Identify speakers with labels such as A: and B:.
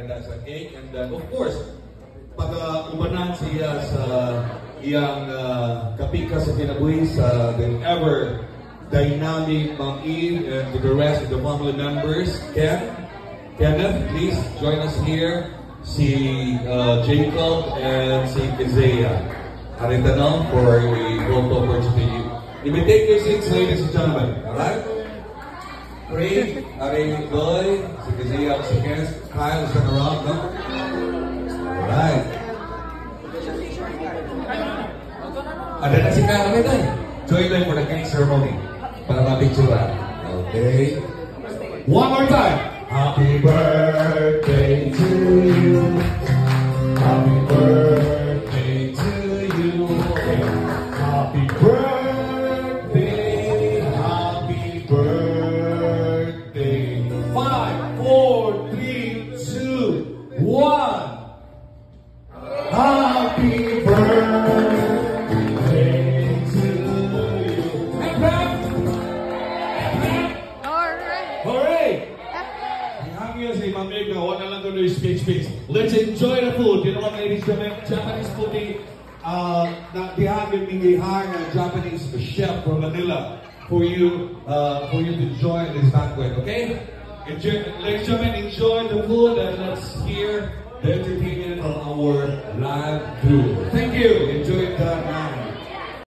A: maganda sa cake. And then, of course, pag umanan siya sa iyang kapika sa kinabuhi sa the ever dynamic Ma'am Eve and to the rest of the family members. Kenneth, please join us here. Si Jacob and si Kizea. Harita now for a photo opportunity. You may take your seats, ladies and gentlemen. Alright? Craig, Ari Doy, si Kizea, si Kyle, stand around, no? Alright. Ada na si Kyle na tayo. Join them for the cake ceremony. Para mapicturan. Okay. One more time. Happy birthday to you. Happy birthday to you. Happy birthday. Happy birthday. 5, 4, 3, 2, 1. Happy birthday to you. And clap. Hooray! Say, Mamega, wala lang doon yung speech. Let's enjoy the food. You know what, ladies and gentlemen? Japanese food, they have a Japanese chef from Manila for you to join this banquet, okay? Enjoy, ladies and gentlemen, enjoy the food and let's hear the entertainment from our live crew. Thank you. Enjoy the